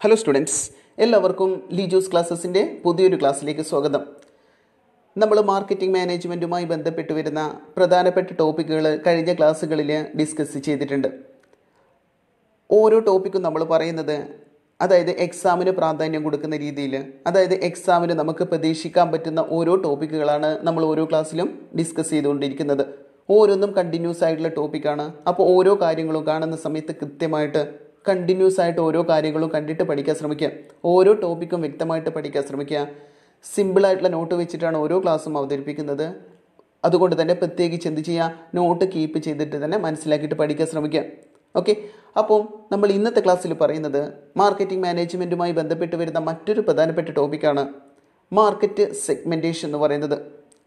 Hello students, എല്ലാവർക്കും ലീജൂസ് ക്ലാസ്സസിൻ്റെ പുതിയൊരു ക്ലാസ്സിലേക്ക് സ്വാഗതം. നമ്മൾ മാർക്കറ്റിംഗ് മാനേജ്മെൻറ്റുമായി ബന്ധപ്പെട്ട് വരുന്ന പ്രധാനപ്പെട്ട ടോപ്പിക്കുകൾ കഴിഞ്ഞ ക്ലാസ്സുകളിൽ ഡിസ്കസ് ചെയ്തിട്ടുണ്ട്. ഓരോ ടോപ്പിക്കും നമ്മൾ പറയുന്നത് അതായത് എക്സാമിന് പ്രാധാന്യം കൊടുക്കുന്ന രീതിയിൽ, അതായത് എക്സാമിന് നമുക്ക് പ്രതീക്ഷിക്കാൻ പറ്റുന്ന ഓരോ ടോപ്പിക്കുകളാണ് നമ്മൾ ഓരോ ക്ലാസ്സിലും ഡിസ്കസ് ചെയ്തുകൊണ്ടിരിക്കുന്നത്. ഓരോന്നും കണ്ടിന്യൂസ് ആയിട്ടുള്ള ടോപ്പിക്കാണ്. അപ്പോൾ ഓരോ കാര്യങ്ങളും കാണുന്ന സമയത്ത് കൃത്യമായിട്ട് കണ്ടിന്യൂസ് ആയിട്ട് ഓരോ കാര്യങ്ങളും കണ്ടിട്ട് പഠിക്കാൻ ശ്രമിക്കുക. ഓരോ ടോപ്പിക്കും വ്യക്തമായിട്ട് പഠിക്കാൻ ശ്രമിക്കുക. സിമ്പിളായിട്ടുള്ള നോട്ട് വെച്ചിട്ടാണ് ഓരോ ക്ലാസ്സും അവതരിപ്പിക്കുന്നത്. അതുകൊണ്ട് തന്നെ പ്രത്യേകിച്ച് എന്ത് ചെയ്യുക, നോട്ട് കീപ്പ് ചെയ്തിട്ട് തന്നെ മനസ്സിലാക്കിയിട്ട് പഠിക്കാൻ ശ്രമിക്കുക. ഓക്കെ, അപ്പോൾ നമ്മൾ ഇന്നത്തെ ക്ലാസ്സിൽ പറയുന്നത് മാർക്കറ്റിംഗ് മാനേജ്മെൻറ്റുമായി ബന്ധപ്പെട്ട് വരുന്ന മറ്റൊരു പ്രധാനപ്പെട്ട ടോപ്പിക്കാണ് മാർക്കറ്റ് സെഗ്മെൻറ്റേഷൻ എന്ന് പറയുന്നത്.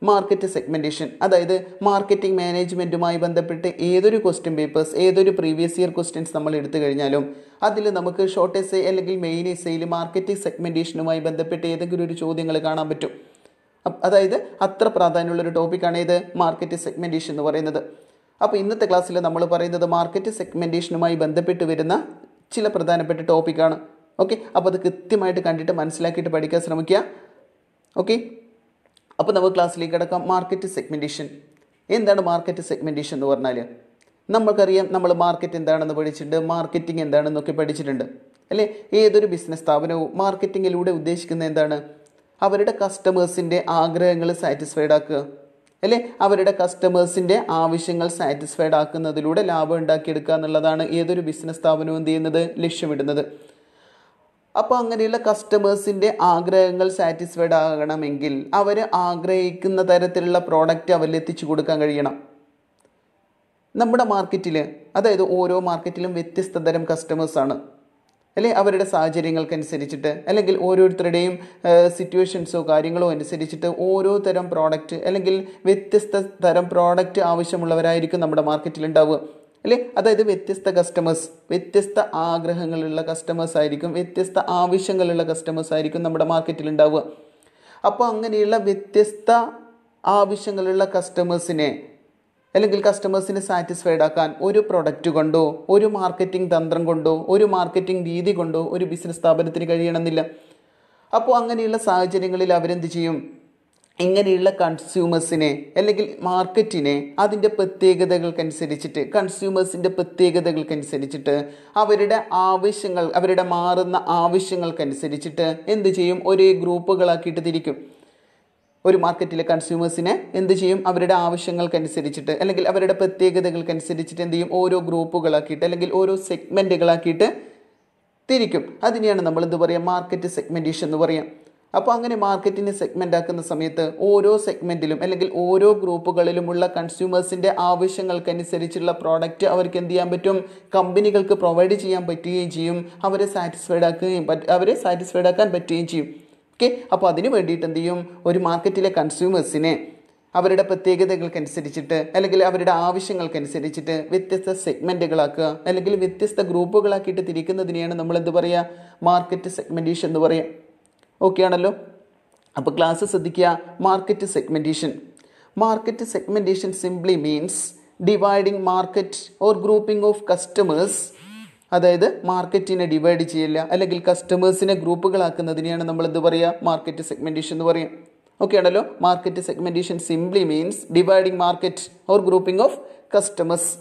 മാർക്കറ്റ് സെഗ്മെൻറ്റേഷൻ അതായത് മാർക്കറ്റിംഗ് മാനേജ്മെൻറ്റുമായി ബന്ധപ്പെട്ട് ഏതൊരു ക്വസ്റ്റ്യൻ പേപ്പേഴ്സ്, ഏതൊരു പ്രീവിയസ് ഇയർ ക്വസ്റ്റ്യൻസ് നമ്മൾ എടുത്തു കഴിഞ്ഞാലും അതിൽ നമുക്ക് ഷോർട്ട് എസ്സേ അല്ലെങ്കിൽ മെയിൻ എസ്സേയിൽ മാർക്കറ്റ് സെഗ്മെൻറ്റേഷനുമായി ബന്ധപ്പെട്ട് ഏതെങ്കിലും ഒരു ചോദ്യങ്ങൾ കാണാൻ പറ്റും. അതായത് അത്ര പ്രാധാന്യമുള്ളൊരു ടോപ്പിക്കാണ് ഇത് മാർക്കറ്റ് സെഗ്മെൻറ്റേഷൻ എന്ന് പറയുന്നത്. അപ്പോൾ ഇന്നത്തെ ക്ലാസ്സിൽ നമ്മൾ പറയുന്നത് മാർക്കറ്റ് സെഗ്മെൻറ്റേഷനുമായി ബന്ധപ്പെട്ട് വരുന്ന ചില പ്രധാനപ്പെട്ട ടോപ്പിക്കാണ്. ഓക്കെ, അപ്പോൾ അത് കൃത്യമായിട്ട് കണ്ടിട്ട് മനസ്സിലാക്കിയിട്ട് പഠിക്കാൻ ശ്രമിക്കുക. ഓക്കെ, അപ്പോൾ നമുക്ക് ക്ലാസ്സിലേക്ക് കിടക്കാം. മാർക്കറ്റ് സെഗ്മെൻറ്റേഷൻ എന്താണ്? മാർക്കറ്റ് സെഗ്മെൻറ്റേഷൻ എന്ന് പറഞ്ഞാൽ നമുക്കറിയാം, നമ്മൾ മാർക്കറ്റ് എന്താണെന്ന് പഠിച്ചിട്ടുണ്ട്, മാർക്കറ്റിംഗ് എന്താണെന്നൊക്കെ പഠിച്ചിട്ടുണ്ട് അല്ലേ. ഏതൊരു ബിസിനസ് സ്ഥാപനവും മാർക്കറ്റിങ്ങിലൂടെ ഉദ്ദേശിക്കുന്നത് എന്താണ്? അവരുടെ കസ്റ്റമേഴ്സിൻ്റെ ആഗ്രഹങ്ങൾ സാറ്റിസ്ഫൈഡ് ആക്കുക അല്ലേ. അവരുടെ കസ്റ്റമേഴ്സിൻ്റെ ആവശ്യങ്ങൾ സാറ്റിസ്ഫൈഡ് ആക്കുന്നതിലൂടെ ലാഭം ഉണ്ടാക്കിയെടുക്കുക എന്നുള്ളതാണ് ഏതൊരു ബിസിനസ് സ്ഥാപനവും എന്ത് ചെയ്യുന്നത്, ലക്ഷ്യമിടുന്നത്. അപ്പോൾ അങ്ങനെയുള്ള കസ്റ്റമേഴ്സിൻ്റെ ആഗ്രഹങ്ങൾ സാറ്റിസ്ഫൈഡ് ആകണമെങ്കിൽ അവർ ആഗ്രഹിക്കുന്ന തരത്തിലുള്ള പ്രോഡക്റ്റ് അവരിലെത്തിച്ചു കൊടുക്കാൻ കഴിയണം. നമ്മുടെ മാർക്കറ്റിൽ, അതായത് ഓരോ മാർക്കറ്റിലും വ്യത്യസ്ത തരം കസ്റ്റമേഴ്സാണ് അല്ലേ. അവരുടെ സാഹചര്യങ്ങൾക്കനുസരിച്ചിട്ട് അല്ലെങ്കിൽ ഓരോരുത്തരുടെയും സിറ്റുവേഷൻസോ കാര്യങ്ങളോ അനുസരിച്ചിട്ട് ഓരോ തരം പ്രോഡക്റ്റ് അല്ലെങ്കിൽ വ്യത്യസ്ത തരം പ്രോഡക്റ്റ് ആവശ്യമുള്ളവരായിരിക്കും നമ്മുടെ മാർക്കറ്റിൽ ഉണ്ടാവുക അല്ലേ. അതായത് വ്യത്യസ്ത കസ്റ്റമേഴ്സ്, വ്യത്യസ്ത ആഗ്രഹങ്ങളുള്ള കസ്റ്റമേഴ്സ് ആയിരിക്കും, വ്യത്യസ്ത ആവശ്യങ്ങളുള്ള കസ്റ്റമേഴ്സ് ആയിരിക്കും നമ്മുടെ മാർക്കറ്റിൽ ഉണ്ടാവുക. അപ്പോൾ അങ്ങനെയുള്ള വ്യത്യസ്ത ആവശ്യങ്ങളുള്ള കസ്റ്റമേഴ്സിനെ അല്ലെങ്കിൽ കസ്റ്റമേഴ്സിനെ സാറ്റിസ്ഫൈഡ് ആക്കാൻ ഒരു പ്രൊഡക്റ്റ് കൊണ്ടോ ഒരു മാർക്കറ്റിംഗ് തന്ത്രം കൊണ്ടോ ഒരു മാർക്കറ്റിംഗ് രീതി കൊണ്ടോ ഒരു ബിസിനസ് സ്ഥാപനത്തിന് കഴിയണമെന്നില്ല. അപ്പോൾ അങ്ങനെയുള്ള സാഹചര്യങ്ങളിൽ അവരെന്ത് ചെയ്യും? ഇങ്ങനെയുള്ള കൺസ്യൂമേഴ്സിനെ അല്ലെങ്കിൽ മാർക്കറ്റിനെ അതിൻ്റെ പ്രത്യേകതകൾക്കനുസരിച്ചിട്ട്, കൺസ്യൂമേഴ്സിൻ്റെ പ്രത്യേകതകൾക്കനുസരിച്ചിട്ട് അവരുടെ ആവശ്യങ്ങൾ, അവരുടെ മാറുന്ന ആവശ്യങ്ങൾക്കനുസരിച്ചിട്ട് എന്ത് ചെയ്യും? ഒരേ ഗ്രൂപ്പുകളാക്കിയിട്ട് തിരിക്കും. ഒരു മാർക്കറ്റിലെ കൺസ്യൂമേഴ്സിനെ എന്ത് ചെയ്യും? അവരുടെ ആവശ്യങ്ങൾക്കനുസരിച്ചിട്ട് അല്ലെങ്കിൽ അവരുടെ പ്രത്യേകതകൾക്കനുസരിച്ചിട്ട് എന്ത് ചെയ്യും? ഓരോ ഗ്രൂപ്പുകളാക്കിയിട്ട് അല്ലെങ്കിൽ ഓരോ സെഗ്മെൻറ്റുകളാക്കിയിട്ട് തിരിക്കും. അതിനെയാണ് നമ്മൾ എന്ത് പറയുക? മാർക്കറ്റ് സെഗ്മെൻറ്റേഷൻ എന്ന് പറയാം. അപ്പോൾ അങ്ങനെ മാർക്കറ്റിനെ സെഗ്മെൻ്റ് ആക്കുന്ന സമയത്ത് ഓരോ സെഗ്മെൻറ്റിലും അല്ലെങ്കിൽ ഓരോ ഗ്രൂപ്പുകളിലുമുള്ള കൺസ്യൂമേഴ്സിൻ്റെ ആവശ്യങ്ങൾക്കനുസരിച്ചുള്ള പ്രോഡക്റ്റ് അവർക്ക് എന്ത് ചെയ്യാൻ പറ്റും? കമ്പനികൾക്ക് പ്രൊവൈഡ് ചെയ്യാൻ പറ്റുകയും ചെയ്യും. അവരെ സാറ്റിസ്ഫൈഡ് ആക്കാൻ പറ്റുകയും ചെയ്യും. ഓക്കെ, അപ്പോൾ അതിന് വേണ്ടിയിട്ട് എന്ത് ചെയ്യും? ഒരു മാർക്കറ്റിലെ കൺസ്യൂമേഴ്സിനെ അവരുടെ പ്രത്യേകതകൾക്കനുസരിച്ചിട്ട് അല്ലെങ്കിൽ അവരുടെ ആവശ്യങ്ങൾക്കനുസരിച്ചിട്ട് വ്യത്യസ്ത സെഗ്മെൻറ്റുകളാക്കുക അല്ലെങ്കിൽ വ്യത്യസ്ത ഗ്രൂപ്പുകളാക്കിയിട്ട് തിരിക്കുന്നതിനെയാണ് നമ്മൾ എന്ത് പറയുക? മാർക്കറ്റ് സെഗ്മെൻറ്റേഷൻ എന്ന് പറയുക. ഓക്കെ ആണല്ലോ. അപ്പോൾ ക്ലാസ് ശ്രദ്ധിക്കുക. Market segmentation. Market segmentation simply means dividing market or grouping of customers. അതായത് മാർക്കറ്റിനെ ഡിവൈഡ് ചെയ്യില്ല അല്ലെങ്കിൽ കസ്റ്റമേഴ്സിനെ ഗ്രൂപ്പുകളാക്കുന്നതിനെയാണ് നമ്മൾ എന്ത് പറയുക? മാർക്കറ്റ് സെഗ്മെൻറ്റേഷൻ എന്ന് പറയും. ഓക്കെ ആണല്ലോ. Market segmentation simply means dividing market or grouping of customers.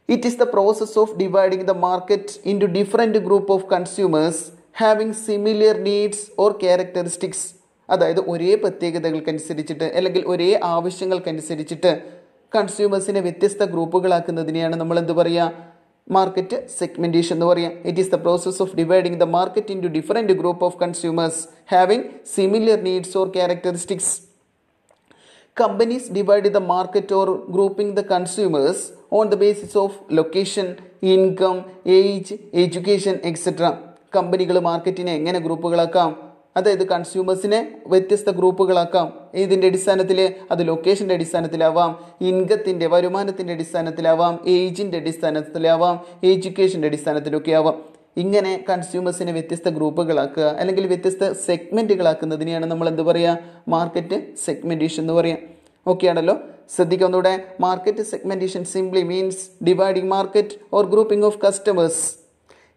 It is the process of dividing the market into different group of consumers having similar needs or characteristics. അതായത് ഒരേ പ്രത്യേകതകൾക്കനുസരിച്ചിട്ട് അല്ലെങ്കിൽ ഒരേ ആവശ്യങ്ങൾക്കനുസരിച്ചിട്ട് കൺസ്യൂമേഴ്സിനെ വ്യത്യസ്ത ഗ്രൂപ്പുകളാക്കുന്നതിനെയാണ് നമ്മൾ എന്ത് പറയുക? മാർക്കറ്റ് സെഗ്മെൻറ്റേഷൻ എന്ന് പറയാം. It is the process of dividing the market into different group of consumers having similar needs or characteristics. Companies divide the market or grouping the consumers on the basis of location, income, age, education, etc. കമ്പനികൾ മാർക്കറ്റിനെ എങ്ങനെ ഗ്രൂപ്പുകളാക്കാം? അതായത് കൺസ്യൂമേഴ്സിനെ വ്യത്യസ്ത ഗ്രൂപ്പുകളാക്കാം. ഇതിൻ്റെ അടിസ്ഥാനത്തിൽ അത് ലൊക്കേഷൻ്റെ അടിസ്ഥാനത്തിലാവാം, ഇൻകത്തിൻ്റെ വരുമാനത്തിൻ്റെ അടിസ്ഥാനത്തിലാവാം, ഏജിൻ്റെ അടിസ്ഥാനത്തിലാവാം, എഡ്യൂക്കേഷൻ്റെ അടിസ്ഥാനത്തിലൊക്കെ ആവാം. ഇങ്ങനെ കൺസ്യൂമേഴ്സിനെ വ്യത്യസ്ത ഗ്രൂപ്പുകളാക്കുക അല്ലെങ്കിൽ വ്യത്യസ്ത സെഗ്മെൻറ്റുകളാക്കുന്നതിനെയാണ് നമ്മൾ എന്ത് പറയുക? മാർക്കറ്റ് സെഗ്മെൻറ്റേഷൻ എന്ന് പറയാം. ഓക്കെ ആണല്ലോ. ശ്രദ്ധിക്കുക ഒന്നുകൂടെ. Market segmentation simply means dividing market or grouping of customers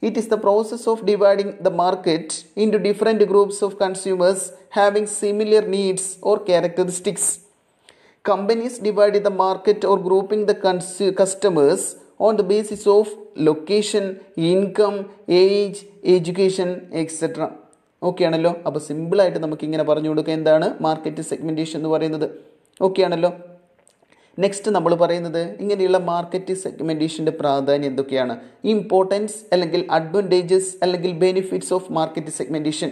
It is the process of dividing the market into different groups of consumers having similar needs or characteristics. Companies divide the market or grouping the customers on the basis of location, income, age, education, etc. Okay ആണല്ലോ. അപ്പോൾ സിമ്പിളായിട്ട് നമുക്കിങ്ങനെ പറഞ്ഞു കൊടുക്കുക എന്താണ് market segmentation എന്ന് പറയുന്നത്. Okay ആണല്ലോ. നെക്സ്റ്റ് നമ്മൾ പറയുന്നത് ഇങ്ങനെയുള്ള മാർക്കറ്റ് സെഗ്മെൻറ്റേഷൻ്റെ പ്രാധാന്യം എന്തൊക്കെയാണ്, ഇമ്പോർട്ടൻസ് അല്ലെങ്കിൽ അഡ്വാൻറ്റേജസ് അല്ലെങ്കിൽ benefits of market segmentation.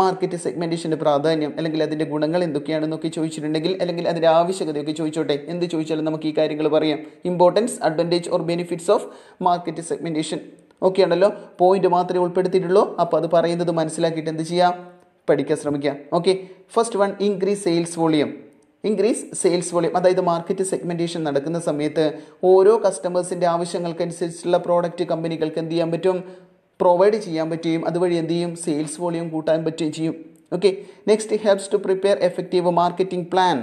Market സെഗ്മെൻറ്റേഷൻ്റെ പ്രാധാന്യം അല്ലെങ്കിൽ അതിൻ്റെ ഗുണങ്ങൾ എന്തൊക്കെയാണെന്നൊക്കെ ചോദിച്ചിട്ടുണ്ടെങ്കിൽ അല്ലെങ്കിൽ അതിൻ്റെ ആവശ്യകതയൊക്കെ ചോദിച്ചോട്ടെ, എന്ത് ചോദിച്ചാലും നമുക്ക് ഈ കാര്യങ്ങൾ പറയാം. Importance, advantage or benefits of market segmentation. Okay ആണല്ലോ. പോയിന്റ് മാത്രമേ ഉൾപ്പെടുത്തിയിട്ടുള്ളൂ. അപ്പോൾ അത് പറയുന്നത് മനസ്സിലാക്കിയിട്ട് എന്ത് ചെയ്യാം, പഠിക്കാൻ ശ്രമിക്കാം. Okay, first one, increase sales volume. Increase sales volume അതായത് മാർക്കറ്റ് സെഗ്മെൻറ്റേഷൻ നടക്കുന്ന സമയത്ത് ഓരോ കസ്റ്റമേഴ്സിൻ്റെ ആവശ്യങ്ങൾക്കനുസരിച്ചുള്ള പ്രോഡക്റ്റ് കമ്പനികൾക്ക് എന്ത് ചെയ്യാൻ പറ്റും, പ്രൊവൈഡ് ചെയ്യാൻ പറ്റുകയും അതുവഴി എന്ത് ചെയ്യും, സെയിൽസ് വോളിയം കൂട്ടാൻ പറ്റുകയും ചെയ്യും. Okay, next helps to prepare effective marketing plan.